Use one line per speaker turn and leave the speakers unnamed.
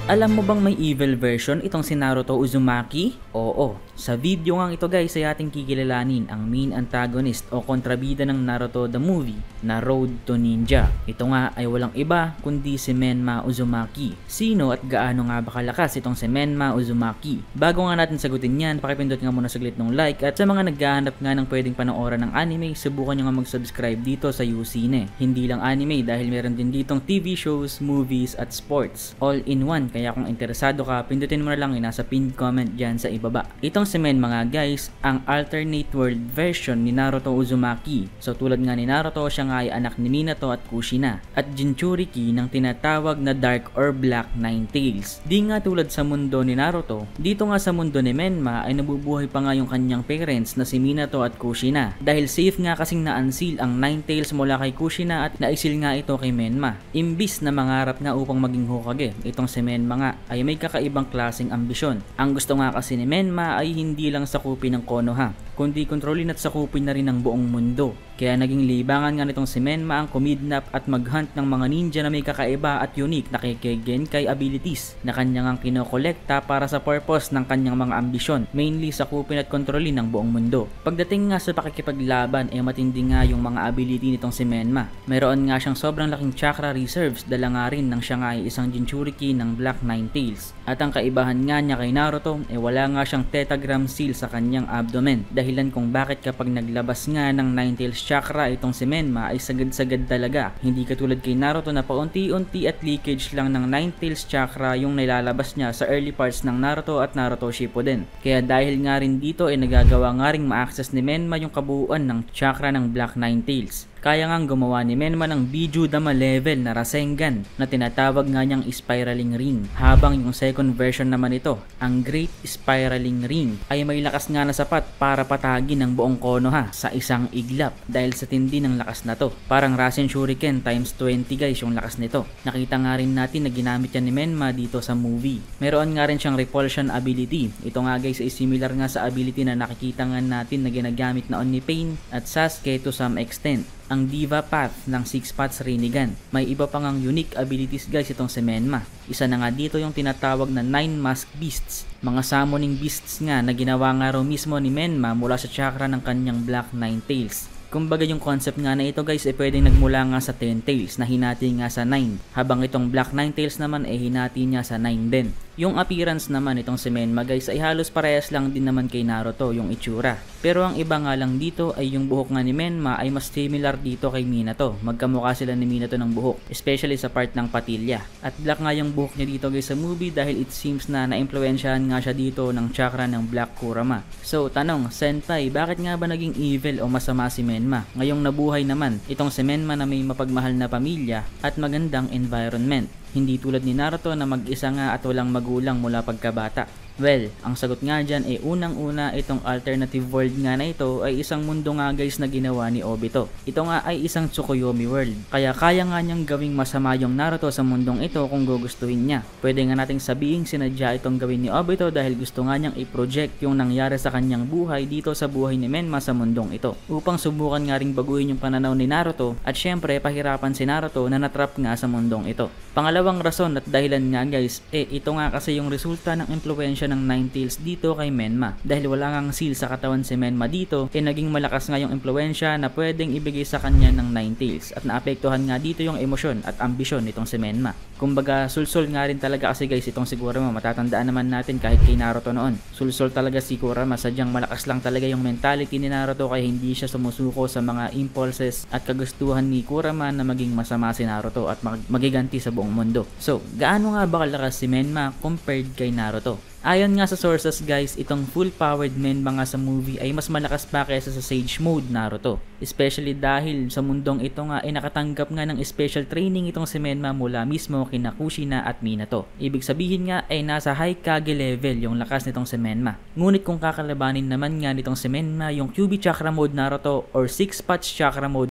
Alam mo bang may evil version itong si Naruto Uzumaki? Oo, sa video nga ito guys ay ating kikilalanin ang main antagonist o kontrabida ng Naruto the movie na Road to Ninja. Ito nga ay walang iba kundi si Menma Uzumaki. Sino at gaano nga ba kalakas itong si Menma Uzumaki? Bago nga natin sagutin yan, pakipindot nga muna saglit ng like at sa mga naghahanap nga ng pwedeng panoorin ng anime, subukan nyo nga mag-subscribe dito sa Usine. Hindi lang anime dahil meron din ditong TV shows, movies at sports. All in one. Kaya kung interesado ka, pindutin mo na lang yung nasa pinned comment dyan sa ibaba. Itong si Menma mga guys, ang alternate world version ni Naruto Uzumaki. So tulad nga ni Naruto, siya nga ay anak ni Minato at Kushina. At Jinchuriki ng tinatawag na Dark or Black Nine Tails. Di nga tulad sa mundo ni Naruto, dito nga sa mundo ni Menma ay nabubuhay pa nga yung kanyang parents na si Minato at Kushina. Dahil safe nga kasing na-unseal ang Nine Tails mula kay Kushina at naisil nga ito kay Menma. Imbis na mangarap nga upang maging Hokage, itong si Menma nga ay may kakaibang klaseng ambisyon. Ang gusto nga kasi ni Menma ay hindi lang sakupin ng Konoha, kundi kontrolin at sakupin na rin ang buong mundo. Kaya naging libangan nga nitong si Menma ang kumidnap at maghunt ng mga ninja na may kakaiba at unique na Kekkei abilities na kanyang ang kinokolekta para sa purpose ng kanyang mga ambisyon, mainly sakupin at kontrolin ng buong mundo. Pagdating nga sa pakikipaglaban ay matindi nga yung mga ability nitong si Menma. Mayroon nga siyang sobrang laking chakra reserves, dala nga rin ng siya nga ay isang Jinchuriki ng Black Nine Tails. At ang kaibahan nga niya kay Naruto ay wala nga siyang tetragram seal sa kanyang abdomen, dahilan kung bakit kapag naglabas nga ng Nine Tails chakra itong si Menma ay sagad-sagad talaga. Hindi katulad kay Naruto na paunti-unti at leakage lang ng Nine Tails chakra yung nilalabas niya sa early parts ng Naruto at Naruto Shippuden. Kaya dahil nga rin dito ay nagagawa nga ring ma-access ni Menma yung kabuuan ng chakra ng Black Nine Tails. Kaya ngang gumawa ni Menma ng Biju Dama level na Rasengan na tinatawag nga niyang Spiraling Ring. Habang yung second version naman ito, ang Great Spiraling Ring, ay may lakas nga na sapat para patagin ang buong Konoha sa isang iglap dahil sa tindi ng lakas na to. Parang Rasen Shuriken times 20 guys yung lakas nito. Nakita nga rin natin na ginamit yan ni Menma dito sa movie. Meron nga rin siyang Repulsion ability. Ito nga guys ay similar nga sa ability na nakikita nga natin na ginagamit na ni Pain at Sasuke to some extent. Ang Diva Path ng Six Paths Rinnegan. May iba pang ang unique abilities guys itong si Menma. Isa na nga dito yung tinatawag na Nine Mask Beasts. Mga summoning beasts nga na ginawa nga raw mismo ni Menma mula sa chakra ng kanyang Black Nine Tails. Kumbaga yung concept nga na ito guys ay pwedeng nagmula nga sa 10 tails na hinati nga sa 9. Habang itong Black 9 tails naman ay hinati niya sa 9 din. Yung appearance naman itong si Menma guys ay halos parehas lang din naman kay Naruto yung itsura. Pero ang iba nga lang dito ay yung buhok nga ni Menma ay mas similar dito kay Minato. Magkamukha sila ni Minato ng buhok, especially sa part ng patilya. At black nga yung buhok niya dito guys sa movie dahil it seems na na-impluensyahan nga siya dito ng chakra ng Black Kurama. So tanong, Senpai, bakit nga ba naging evil o masama si Menma? Ngayong nabuhay naman itong si Menma na may mapagmahal na pamilya at magandang environment. Hindi tulad ni Naruto na mag-isa nga at walang magulang mula pagkabata. Well, ang sagot nga dyan ay unang-una itong alternative world nga na ito ay isang mundo nga guys na ginawa ni Obito. Ito nga ay isang Tsukuyomi world. Kaya kaya nga niyang gawing masama yung Naruto sa mundong ito kung gugustuhin niya. Pwede nga nating sabihin sinadya itong gawin ni Obito dahil gusto nga niyang i-project yung nangyari sa kanyang buhay dito sa buhay ni Menma sa mundong ito. Upang subukan nga ring baguhin yung pananaw ni Naruto at syempre pahirapan si Naruto na natrap nga sa mundong ito. Pangalawang rason at dahilan nga guys, ito nga kasi yung resulta ng impluensya ng Nine Tails dito kay Menma. Dahil wala ngang seal sa katawan si Menma dito, naging malakas nga yung impluensya na pwedeng ibigay sa kanya ng Nine Tails at naapektuhan nga dito yung emosyon at ambisyon nitong si Menma. Kumbaga sulsol nga rin talaga kasi guys itong si Kurama. Matatandaan naman natin kahit kay Naruto noon, sulsol talaga si Kurama, sadyang malakas lang talaga yung mentality ni Naruto kaya hindi siya sumusuko sa mga impulses at kagustuhan ni Kurama na maging masama si Naruto at magiganti sa buong mundo. So, gaano nga ba kalakas si Menma compared kay Naruto? Ayon nga sa sources guys, itong full-powered Menma nga sa movie ay mas malakas pa kaysa sa Sage Mode Naruto. Especially dahil sa mundong ito nga ay nakatanggap nga ng special training itong si Menma mula mismo kina Kushina at Minato. Ibig sabihin nga ay nasa Hokage level yung lakas nitong si Menma. Ngunit kung kakalabanin naman nga nitong si Menma yung QB Chakra Mode Naruto or Six Paths Chakra Mode